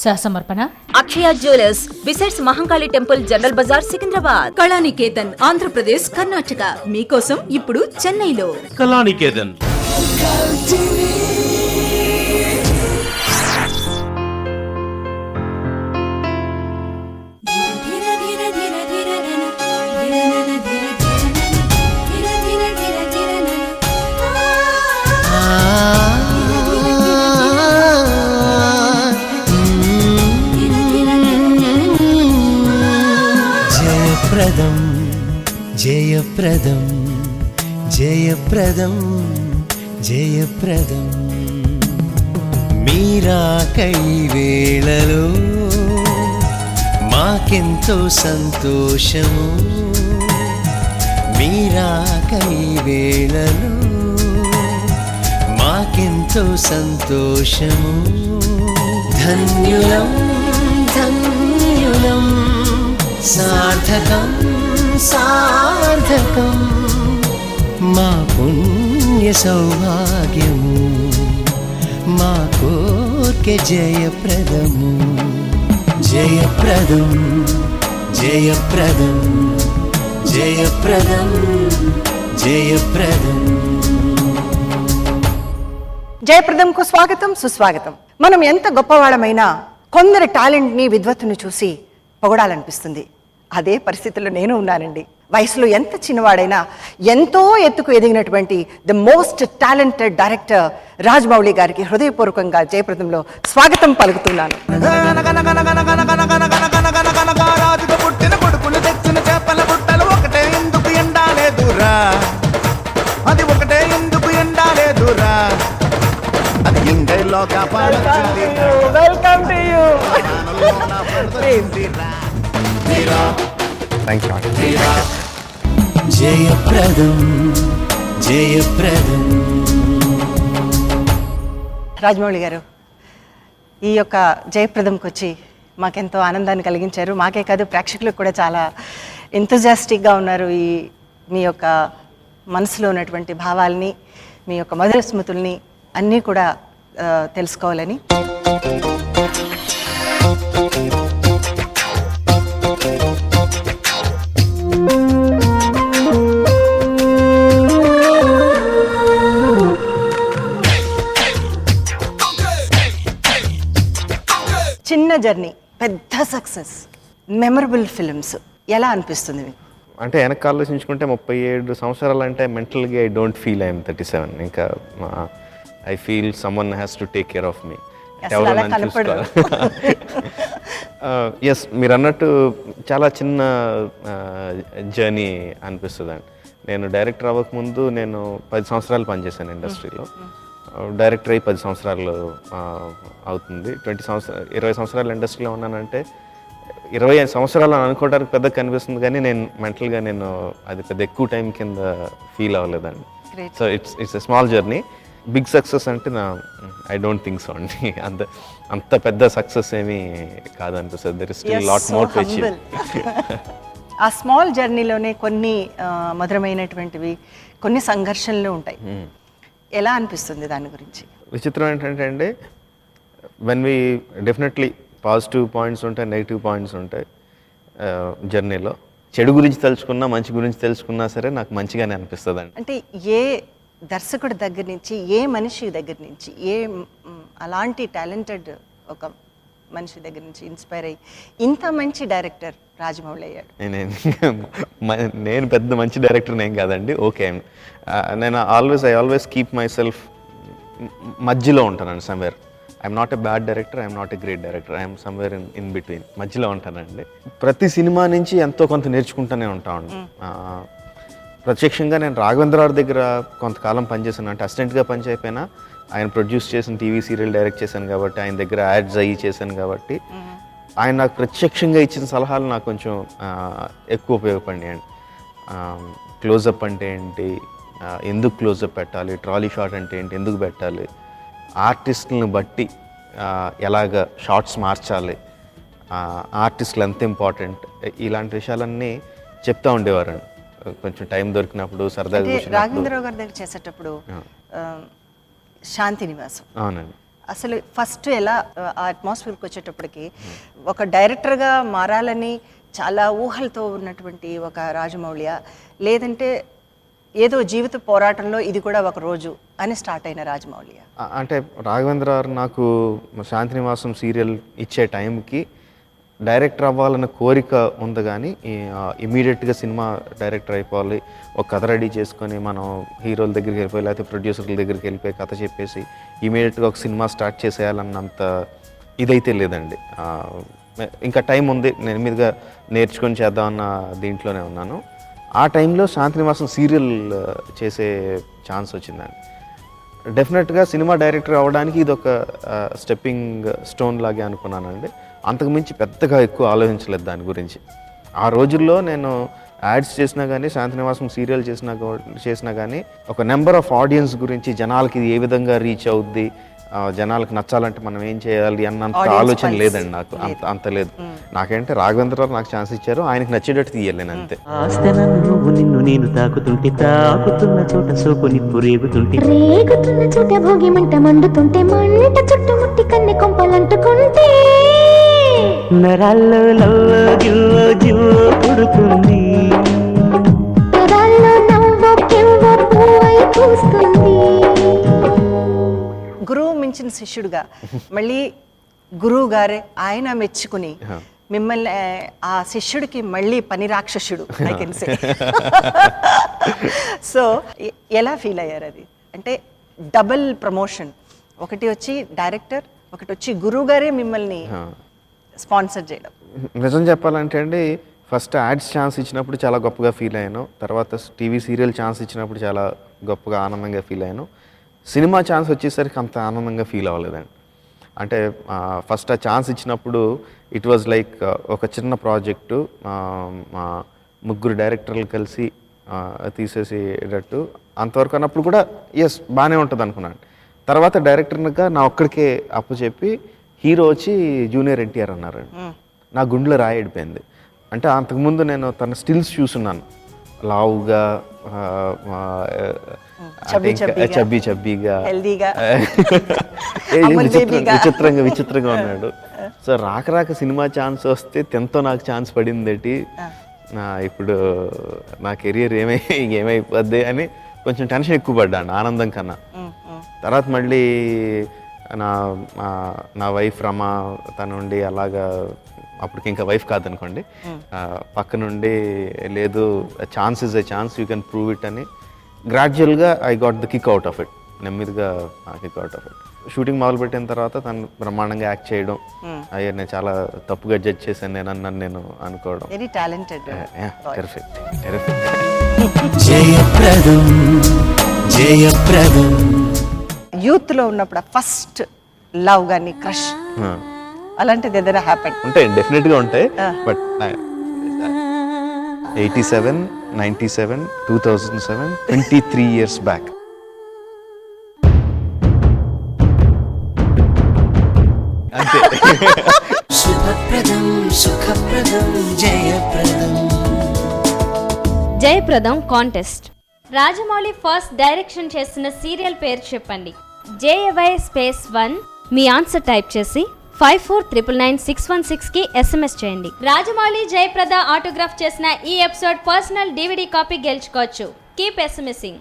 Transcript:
సహసమర్పణ అక్షయ jewellers besides Mahankali temple general Bazar Secunderabad. Kalaniketan Andhra Pradesh Karnataka మీకోసం ఇప్పుడు చెన్నైలో. కళానికేతన్ జయప్రదం జయప్రదం జయప్రదం మీరాకై వేళలో మాకెంతో సంతోషము. మీరాకై వేళలో మాకెంతో సంతోషము. ధన్యులం ధన్యులం సార్థకం సార్థకం మా పుణ్య సౌభాగ్యము. మా కోర్కె జయప్రదము జయప్రదం జయప్రదం జయప్రదం జయప్రదం. జయప్రదంకు స్వాగతం సుస్వాగతం. మనం ఎంత గొప్పవాళ్ళమైనా కొందరి టాలెంట్ని విద్వత్తును చూసి పొగడాలనిపిస్తుంది. అదే పరిస్థితుల్లో నేను ఉన్నానండి. వయసులో ఎంత చిన్నవాడైనా ఎంతో ఎత్తుకు ఎదిగినటువంటి the most talented director Rajamouli గారికి హృదయపూర్వకంగా జయప్రదంలో స్వాగతం పలుకుతున్నాను. Welcome to you. జయప్రదం జయప్రదం. రాజమౌళి గారు, ఈ యొక్క జయప్రదంకి వచ్చి మాకెంతో ఆనందాన్ని కలిగించారు. మాకే కాదు, ప్రేక్షకులకు కూడా చాలా ఎంతూజియాస్టిక్గా ఉన్నారు. ఈ మీ యొక్క మనసులో ఉన్నటువంటి భావాల్ని, మీ యొక్క మధుర స్మృతుల్ని అన్నీ కూడా తెలుసుకోవాలని. చిన్న జర్నీ, పెద్ద సక్సెస్, మెమరబుల్ ఫిల్మ్స్ ఎలా అనిపిస్తుంది మీకు? అంటే వెనక్కి ఆలోచించుకుంటే 37 సంవత్సరాలు అంటే మెంటల్గా ఐ డోంట్ ఫీల్ ఐఎమ్ 37. ఇంకా I feel someone has to take care of me. ఎవరో నన్ను చూసుకోవాలి. ఎస్, మీరు అన్నట్టు చాలా చిన్న జర్నీ అనిపిస్తుంది అండి. నేను డైరెక్టర్ అవ్వకముందు నేను 10 సంవత్సరాలు పనిచేశాను ఇండస్ట్రీలో. డైరెక్టర్ అయ్యి 10 సంవత్సరాలు అవుతుంది. 20 సంవత్సరాలు ఇండస్ట్రీలో ఉన్నానంటే 25 సంవత్సరాలు అనుకోవడానికి పెద్ద కనిపిస్తుంది, కానీ నేను మెంటల్గా నేను అది పెద్ద ఎక్కువ టైం కింద ఫీల్ అవ్వలేదండి. So it's a small journey. Big success అంటే ఐ డోంట్ థింక్ సో అండి. అంత పెద్ద సక్సెస్ ఏమీ కాదనిపిస్తుంది. There is still lot more to achieve. ఆ స్మాల్ జర్నీలోనే కొన్ని మధురమైనటువంటివి, కొన్ని సంఘర్షణలు ఉంటాయి. ఎలా అనిపిస్తుంది దాని గురించి? విచిత్రం ఏంటంటే అండి, when we definitely positive points ఉంటాయి, నెగిటివ్ పాయింట్స్ ఉంటాయి జర్నీలో. చెడు గురించి తెలుసుకున్నా, మంచి గురించి తెలుసుకున్నా సరే నాకు మంచిగానే అనిపిస్తుంది అండి. అంటే ఏ దర్శకుడి దగ్గర నుంచి, ఏ మనిషి దగ్గర నుంచి, అలాంటి టాలెంటెడ్ ఒక మనిషి దగ్గర నుంచి ఇన్స్పైర్ అయ్యి ఇంత మంచి డైరెక్టర్ రాజమౌళి అయ్యాడు? నేను పెద్ద మంచి డైరెక్టర్ ఏం కాదండి. ఓకే, నేను I always keep my self మధ్యలో ఉంటానండి. Somewhere I'm not a bad director, I'm not a great director, I'm somewhere in between, మధ్యలో ఉంటానండి. ప్రతి సినిమా నుంచి ఎంతో కొంత నేర్చుకుంటూనే ఉంటామండి. ప్రత్యక్షంగా నేను రాఘవేంద్రరావు దగ్గర కొంతకాలం పనిచేశాను. అంటే అసిస్టెంట్గా పనిచేయకపోయినా ఆయన ప్రొడ్యూస్ చేసిన టీవీ సీరియల్ డైరెక్ట్ చేశాను కాబట్టి, ఆయన దగ్గర యాడ్స్ అయ్యి చేశాను కాబట్టి, ఆయన నాకు ప్రత్యక్షంగా ఇచ్చిన సలహాలు నాకు కొంచెం ఎక్కువ ఉపయోగపడినాయండి. క్లోజప్ అంటే ఏంటి, ఎందుకు క్లోజప్ పెట్టాలి, ట్రాలీ షాట్ అంటే ఏంటి, ఎందుకు పెట్టాలి, ఆర్టిస్టులను బట్టి ఎలాగ షార్ట్స్ మార్చాలి, ఆర్టిస్టులు ఎంత ఇంపార్టెంట్, ఇలాంటి విషయాలన్నీ చెప్తూ ఉండేవారండి. కొంచెం టైం దొరికినప్పుడు సరదాగా. రాఘవేంద్రరావు గారి దగ్గర చేసేటప్పుడు శాంతి నివాసం, అవునండి, అసలు ఫస్ట్ ఎలా ఆ అట్మాస్ఫియర్కి వచ్చేటప్పటికి ఒక డైరెక్టర్గా మారాలని చాలా ఊహలతో ఉన్నటువంటి ఒక రాజమౌళియా, లేదంటే ఏదో జీవిత పోరాటంలో ఇది కూడా ఒక రోజు అని స్టార్ట్ అయిన రాజమౌళియా? అంటే రాఘవేంద్ర గారు నాకు శాంతినివాసం సీరియల్ ఇచ్చే టైంకి డైరెక్టర్ అవ్వాలన్న కోరిక ఉంది, కానీ ఇమీడియట్గా సినిమా డైరెక్టర్ అయిపోవాలి, ఒక కథ రెడీ చేసుకొని మనం హీరోల దగ్గరికి వెళ్ళిపోయి లేకపోతే ప్రొడ్యూసర్ల దగ్గరికి వెళ్ళిపోయి కథ చెప్పేసి ఇమీడియట్గా ఒక సినిమా స్టార్ట్ చేసేయాలన్నంత ఇదైతే లేదండి. ఇంకా టైం ఉంది, నేను మీదుగా నేర్చుకొని చేద్దామన్న దీంట్లోనే ఉన్నాను. ఆ టైంలో శాంతినివాసం సీరియల్ చేసే ఛాన్స్ వచ్చిందండి. డెఫినెట్గా సినిమా డైరెక్టర్ అవ్వడానికి ఇది ఒక స్టెప్పింగ్ స్టోన్ లాగే అనుకున్నానండి. అంతకుమించి పెద్దగా ఎక్కువ ఆలోచించలేదు దాని గురించి. ఆ రోజుల్లో నేను యాడ్స్ చేసినా కానీ, శాంతినివాసం సీరియల్ చేసినా కానీ ఒక నెంబర్ ఆఫ్ ఆడియన్స్ గురించి, జనాలకి ఇది ఏ విధంగా రీచ్ అవుద్ది, జనాలకు నచ్చాలంటే మనం ఏం చేయాలి అన్నంత ఆలోచన లేదండి నాకు. అంత లేదు. నాకేంటే రాఘవేంద్ర గారు నాకు ఛాన్స్ ఇచ్చారు, ఆయనకి నచ్చేటట్టు తీయాలి నేను అంతే. నువ్వు నిన్ను నేను తాకుతుంటే, తాకుతున్న చోట సోకు నిప్పు రేగుతుంటే, రేగుతున్న చోట భోగి మంట మండుతుంటే, మంట చుట్టుముట్టి కన్నె కొంపలంటుకుంటే, నరాల్లో లవ్వో జివ్వో జివ్వో పుడుతుంది, పెదాల్లో నవ్వో కెవ్వో పువ్వై పూస్తుంది. గురువు మించిన శిష్యుడుగా మళ్ళీ గురువు గారే ఆయన మెచ్చుకుని మిమ్మల్ని ఆ శిష్యుడికి మళ్ళీ పని రాక్షసుడు ఐ కెన్ సే. సో ఎలా ఫీల్ అయ్యారు అది? అంటే డబుల్ ప్రమోషన్, ఒకటి వచ్చి డైరెక్టర్, ఒకటి వచ్చి గురువు గారే మిమ్మల్ని స్పాన్సర్ చేయడం. నిజం చెప్పాలంటే అండి, ఫస్ట్ యాడ్స్ ఛాన్స్ ఇచ్చినప్పుడు చాలా గొప్పగా ఫీల్ అయ్యాను. తర్వాత టీవీ సీరియల్ ఛాన్స్ ఇచ్చినప్పుడు చాలా గొప్పగా ఆనందంగా ఫీల్ అయ్యాను. సినిమా ఛాన్స్ వచ్చేసరికి అంత ఆనందంగా ఫీల్ అవ్వలేదండి. అంటే ఫస్ట్ ఆ ఛాన్స్ ఇచ్చినప్పుడు ఇట్ వాజ్ లైక్ ఒక చిన్న ప్రాజెక్టు, ముగ్గురు డైరెక్టర్లు కలిసి తీసేసేటట్టు అంతవరకు అన్నప్పుడు కూడా ఎస్ బాగానే ఉంటుంది అనుకున్నాను. తర్వాత డైరెక్టర్గా నా ఒక్కడికే అప్పచెప్పి హీరో వచ్చి జూనియర్ ఎన్టీఆర్ అన్నారు. నా గుండెలో రాయడిపోయింది. అంటే అంతకుముందు నేను తన స్టిల్స్ చూసున్నాను, లావుగా, చబ్బీగా, విచిత్రంగా ఉన్నాడు. సో రాక సినిమా ఛాన్స్ వస్తే ఎంతో నాకు ఛాన్స్ పడిందేటి, ఇప్పుడు నా కెరియర్ ఏమైపోద్ది అని కొంచెం టెన్షన్ ఎక్కువ పడ్డాను ఆనందం కన్నా. తర్వాత మళ్ళీ నా వైఫ్ రమ తనుండి అలాగా, అప్పటికి ఇంకా వైఫ్ కాదనుకోండి, పక్క నుండి లేదు chance is a chance, you can prove it అని గ్రాడ్యువల్గా I got the kick out of it. నెమ్మదిగా kick out of it. Shooting మొదలుపెట్టిన తర్వాత తను బ్రహ్మాండంగా యాక్ట్ చేయడం, అయ్యా నేను చాలా తప్పుగా జడ్జ్ చేశాను నేను అనుకోవడం. Very talented. పెర్ఫెక్ట్. జయప్రదం జయప్రదం. యూత్లో ఉన్నప్పుడు ఫస్ట్ లవ్ కానీ క్రష్ అలాంటిది ఏదైనా హ్యాపెన్? ఉంటాయి, డెఫినెట్గా ఉంటాయి. But 87, 97, 2007, 23 years back. అంతే. శుభప్రదం సుఖప్రదం జయప్రదం. జయప్రదం కాంటెస్ట్. రాజమౌళి ఫస్ట్ డైరెక్షన్ చేసిన సీరియల్ పేరు చెప్పండి. JAY స్పేస్ 1 మీ ఆన్సర్ టైప్ చేసి 54999616 కి SMS చేయండి. రాజమౌళి జయప్రద ఆటోగ్రాఫ్ చేసిన ఈ ఎపిసోడ్ పర్సనల్ DVD కాపీ గెలుచుకోవచ్చు. Keep SMSing.